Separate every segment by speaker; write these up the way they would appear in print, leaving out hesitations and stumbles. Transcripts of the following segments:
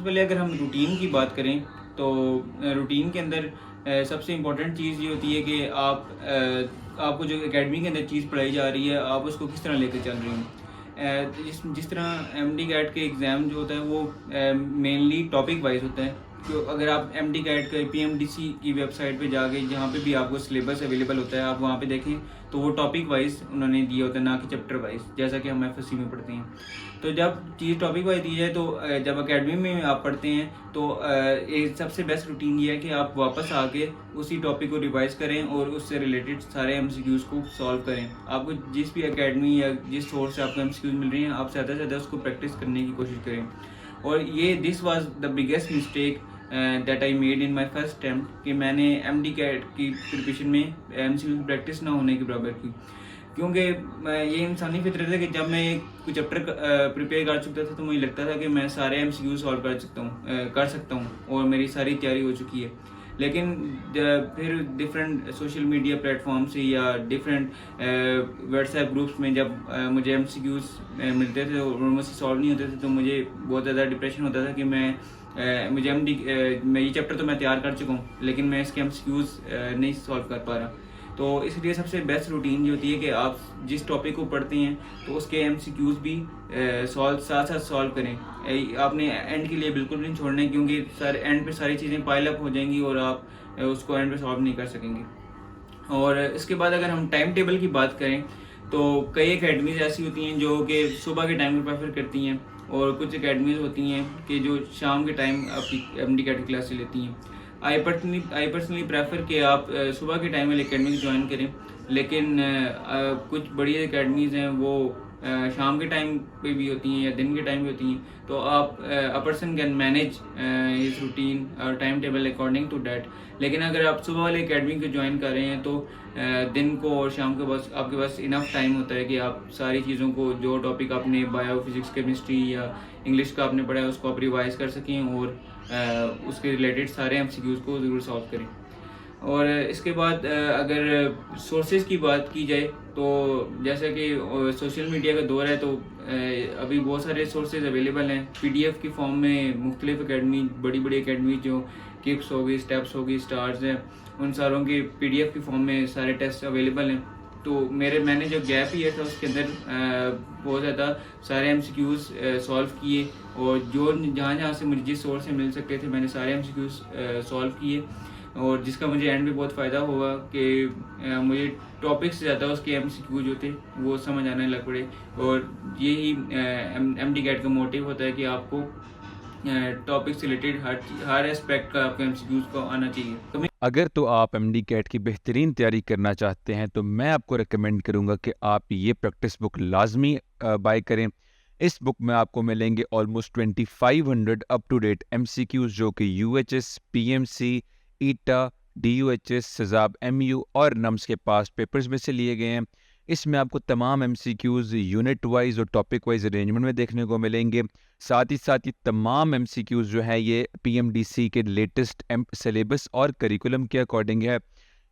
Speaker 1: सबसे पहले अगर हम रूटीन की बात करें तो रूटीन के अंदर सबसे इम्पोर्टेंट चीज़ ये होती है कि आपको जो एकेडमी के अंदर चीज़ पढ़ाई जा रही है आप उसको किस तरह लेकर चल रही हैं। जिस जिस तरह एमडी कैट के एग्ज़ाम जो होता है वो मेनली टॉपिक वाइज होता है। तो अगर आप एमडी कैट का पीएमडीसी की वेबसाइट पे जाके जहाँ पे भी आपको सिलेबस अवेलेबल होता है आप वहाँ पे देखें तो वो टॉपिक वाइज उन्होंने दिया होता है, ना कि चैप्टर वाइज, जैसा कि हम एफएससी में पढ़ते हैं। तो जब चीज़ टॉपिक वाइज दी जाए तो जब अकेडमी में आप पढ़ते हैं तो एक सबसे बेस्ट रूटीन ये है कि आप वापस आके उसी टॉपिक को रिवाइज करें और उससे रिलेटेड सारे एमसीक्यूज़ को सॉल्व करें। आपको जिस भी एकेडमी या जिस सोर्स से आपको एमसीक्यूज़ मिल रही हैं आप ज़्यादा से ज़्यादा उसको प्रैक्टिस करने की कोशिश करें। और ये this was the biggest mistake that I made in my first attempt कि मैंने एमडी कैट की प्रिपरेशन में एमसीक्यू प्रैक्टिस ना होने के बराबर की। क्योंकि ये इंसानी फितरत है कि जब मैं कोई चैप्टर प्रिपेयर कर चुका था तो मुझे लगता था कि मैं सारे एमसीक्यू सॉल्व कर सकता हूँ और मेरी सारी तैयारी हो चुकी है। लेकिन फिर डिफरेंट सोशल मीडिया प्लेटफॉर्म से या डिफरेंट व्हाट्सएप ग्रुप्स में जब मुझे एमसीक्यूज मिलते थे और मुझसे सॉल्व नहीं होते थे तो मुझे बहुत ज़्यादा डिप्रेशन होता था कि मैं ये चैप्टर तो मैं तैयार कर चुका हूँ लेकिन मैं इसके एमसीक्यूज नहीं सॉल्व कर पा रहा। तो इसलिए सबसे बेस्ट रूटीन ये होती है कि आप जिस टॉपिक को पढ़ते हैं तो उसके एमसीक्यूज भी साथ साथ सॉल्व करें। आपने एंड के लिए बिल्कुल नहीं छोड़ना है क्योंकि एंड पे सारी चीज़ें पाइल अप हो जाएंगी और आप उसको एंड पे सॉल्व नहीं कर सकेंगे। और इसके बाद अगर हम टाइम टेबल की बात करें तो कई अकेडमीज ऐसी होती हैं जो कि सुबह के टाइम को प्रेफर करती हैं और कुछ अकेडमीज होती हैं कि जो शाम के टाइम आपकी एमडी कैट की क्लासेस लेती हैं। आई पर्सनली प्रेफर कि आप सुबह के टाइम वाली अकेडमी ज्वाइन करें, लेकिन कुछ बड़ी अकेडमीज़ हैं वो शाम के टाइम पे भी होती हैं या दिन के टाइम भी होती हैं। तो आप a person can manage his routine और time table according to that. लेकिन अगर आप सुबह वाले अकेडमी को ज्वाइन कर रहे हैं तो दिन को और शाम के पास आपके पास इनफ टाइम होता है कि आप सारी चीज़ों को, जो टॉपिक आपने बायो फिजिक्स केमिस्ट्री या इंग्लिश का आपने पढ़ा है उसको आप रिवाइज कर सकें और उसके रिलेटेड सारे एमसीक्यूज़ को ज़रूर सॉल्व करें। और इसके बाद अगर सोर्सेज की बात की जाए तो जैसा कि सोशल मीडिया का दौर है तो अभी बहुत सारे सोर्सेज अवेलेबल हैं पीडीएफ की फॉर्म में। मुख्तलिफ अकेडमी, बड़ी बड़ी अकेडमी जो किक्स होगी, स्टेप्स होगी, स्टार्स हैं, उन सारों की पीडीएफ की फॉर्म में सारे टेस्ट अवेलेबल हैं। तो मैंने जो गैप ईयर था उसके अंदर बहुत ज़्यादा सारे एमसीक्यूज़ सॉल्व किए और जो जहाँ से मुझे जिस सोर्स से मिल सकते थे मैंने सारे एमसीक्यूज़ सॉल्व किए और जिसका मुझे एंड में बहुत फ़ायदा हुआ कि मुझे टॉपिक से ज़्यादा उसके एमसीक्यू जो थे वो समझ आने लग पड़े। और यही एमडी कैट का मोटिव होता है कि आपको टॉपिक से रिलेटेड हर एस्पेक्ट का आपको एमसीक्यूज़ को आना चाहिए। तो
Speaker 2: अगर तो आप एमडी कैट की बेहतरीन तैयारी करना चाहते हैं तो मैं आपको रेकमेंड करूंगा कि आप ये प्रैक्टिस बुक लाजमी बाय करें। इस बुक में आपको मिलेंगे almost 2500 up to date MCQs जो कि यूएचएस, पीएमसी, ईटा, डीयूएचएस, सजाब एमयू और नम्स के पास पेपर्स में से लिए गए हैं। इसमें आपको तमाम एमसीक्यूज़ यूनिट वाइज और टॉपिक वाइज अरेंजमेंट में देखने को मिलेंगे। साथ ही तमाम एमसीक्यूज़ जो है ये पीएमडीसी के लेटेस्ट सिलेबस और करिकुलम के अकॉर्डिंग है।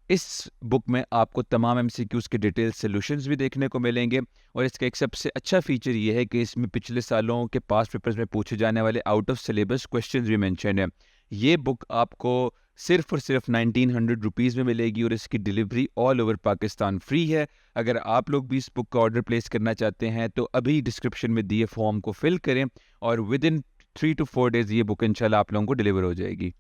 Speaker 2: इस बुक में आपको तमाम एमसीक्यूज़ के डिटेल सॉल्यूशंस भी देखने को मिलेंगे और इसका एक सबसे अच्छा फीचर ये है कि इसमें पिछले सालों के पास पेपर्स में पूछे जाने वाले आउट ऑफ सिलेबस क्वेश्चंस भी मेंशन है। ये बुक आपको सिर्फ और सिर्फ 1900 रुपीज़ में मिलेगी और इसकी delivery all over Pakistan free है। अगर आप लोग भी इस बुक का ऑर्डर प्लेस करना चाहते हैं तो अभी डिस्क्रिप्शन में दिए फॉर्म को फिल करें और विद इन 3 to 4 डेज़ ये बुक इंशाल्लाह आप लोगों को डिलीवर हो जाएगी।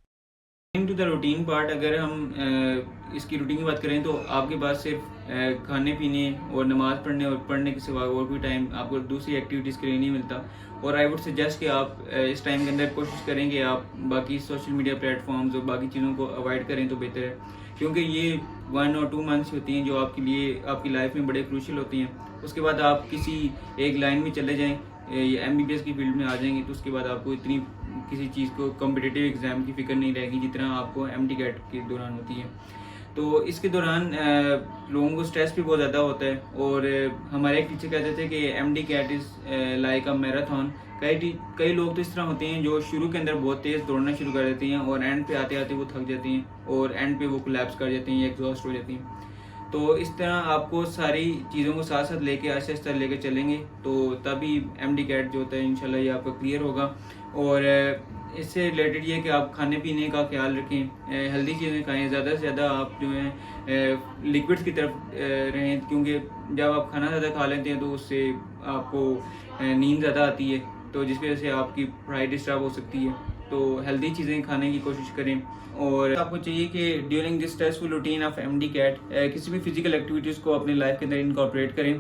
Speaker 1: टू द रूटीन पार्ट, अगर हम इसकी रूटीन की बात करें तो आपके पास सिर्फ खाने पीने और नमाज़ पढ़ने और पढ़ने के सिवा और कोई टाइम आपको दूसरी एक्टिविटीज़ के लिए नहीं मिलता। और आई वुड सजेस्ट कि आप इस टाइम के अंदर कोशिश करें कि आप बाकी सोशल मीडिया प्लेटफॉर्म्स और बाकी चीज़ों को अवॉइड करें तो बेहतर है, क्योंकि ये 1 और 2 मंथ्स होती हैं जो आपके लिए आपकी लाइफ में बड़े क्रूशियल होती हैं। उसके बाद आप किसी एक लाइन में चले जाएँ या एमबीबीएस की फील्ड में आ जाएंगे तो उसके बाद आपको इतनी किसी चीज़ को कॉम्पिटिटिव एग्ज़ाम की फ़िक्र नहीं रहेगी जितना आपको एमडी कैट के दौरान होती है। तो इसके दौरान लोगों को स्ट्रेस भी बहुत ज़्यादा होता है और हमारे एक टीचर कहते थे कि MDCAT is like a marathon. कई लोग तो इस तरह होते हैं जो शुरू के अंदर बहुत तेज़ दौड़ना शुरू कर देते हैं और एंड पे आते आते वो थक जाती हैं और एंड पे वो कोलैप्स कर जाती हैं या एग्जॉस्ट हो जाती हैं। तो इस तरह आपको सारी चीज़ों को साथ साथ लेके आहिस्ता आहिस्ता लेके चलेंगे तो तभी एमडी कैट जो होता है इंशाल्लाह ये आपका क्लियर होगा। और इससे रिलेटेड ये कि आप खाने पीने का ख्याल रखें, हेल्दी चीज़ें खाएं, ज़्यादा से ज़्यादा आप जो है लिक्विड्स की तरफ रहें, क्योंकि जब आप खाना ज़्यादा खा लेते हैं तो उससे आपको नींद ज़्यादा आती है, तो जिसकी वजह से आपकी पढ़ाई डिस्टर्ब हो सकती है। तो हेल्दी चीज़ें खाने की कोशिश करें। और आपको चाहिए कि during this stressful routine of MD CAT किसी भी फिजिकल एक्टिविटीज़ को अपनी लाइफ के अंदर इनकॉर्पोरेट करें।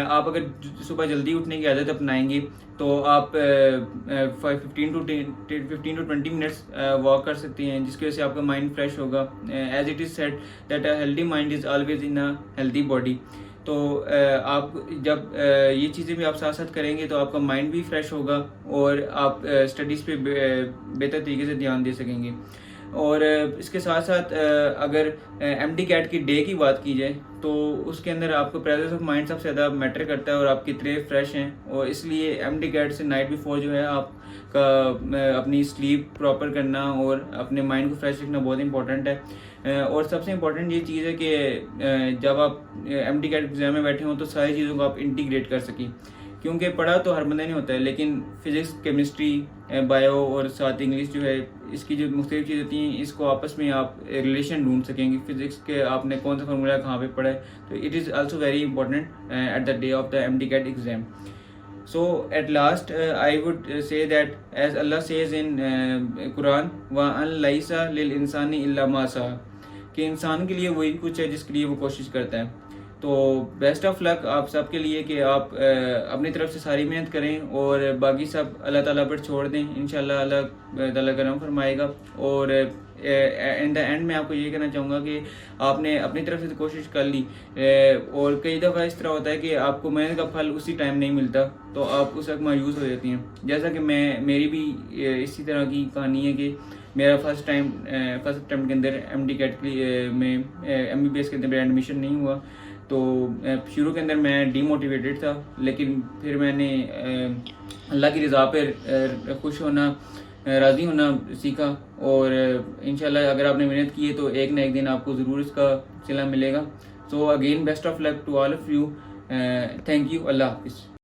Speaker 1: आप अगर सुबह जल्दी उठने की आदत अपनाएंगे तो आप 15 to 20 मिनट्स वॉक कर सकते हैं, जिसकी वजह से आपका माइंड फ्रेश होगा। As it is said that a healthy mind is always in a healthy body. तो आप जब ये चीज़ें भी आप साथ साथ करेंगे तो आपका माइंड भी फ्रेश होगा और आप स्टडीज़ पे बेहतर तरीके से ध्यान दे सकेंगे। और इसके साथ साथ अगर MD कैट की डे की बात की जाए तो उसके अंदर आपको प्रेजेंस ऑफ माइंड सबसे ज़्यादा मैटर करता है और आप कितने फ्रेश हैं, और इसलिए MD कैट से नाइट बिफोर जो है आपका अपनी स्लीप प्रॉपर करना और अपने माइंड को फ्रेश रखना बहुत इंपॉर्टेंट है। और सबसे इम्पोर्टेंट ये चीज़ है कि जब आप MD कैट एग्जाम में बैठे हों तो सारी चीज़ों को आप इंटीग्रेट कर सकें, क्योंकि पढ़ा तो हर बंदे नहीं होता है, लेकिन फिज़िक्स, केमिस्ट्री, बायो और साथ इंग्लिश जो है, इसकी जो मुख्तलिफ चीज़ें होती हैं इसको आपस में आप रिलेशन ढूंढ सकेंगे। फिज़िक्स के आपने कौन सा फार्मूला कहाँ पे पढ़ा है, तो it is also very important at the day of the MD CAT exam. So at last I would say that as Allah says in Quran, wa an laisa lil insani illa ma sa'a, कि इंसान के लिए वही कुछ है जिसके लिए वो कोशिश करता है। तो बेस्ट ऑफ लक आप सब के लिए कि आप अपनी तरफ से सारी मेहनत करें और बाकी सब अल्लाह ताला पर छोड़ दें, इंशाल्लाह अल्लाह ताला करम फरमाएगा। और इन द एंड मैं आपको ये कहना चाहूँगा कि आपने अपनी तरफ से तो कोशिश कर ली, और कई दफ़ा इस तरह होता है कि आपको मेहनत का फल उसी टाइम नहीं मिलता तो आप उस वक्त मायूस हो जाती हैं। जैसा कि मेरी भी इसी तरह की कहानी है कि मेरा फर्स्ट अटैम्प्ट के अंदर MD कैट में MBBS के अंदर मेरा एडमिशन नहीं हुआ, तो शुरू के अंदर मैं डीमोटिवेटेड था, लेकिन फिर मैंने अल्लाह की रज़ा पर खुश होना, राज़ी होना सीखा। और इंशाल्लाह अगर आपने मेहनत की है तो एक ना एक दिन आपको ज़रूर इसका सिला मिलेगा। So again best of luck to all of you. Thank you. Allah हाफिज़।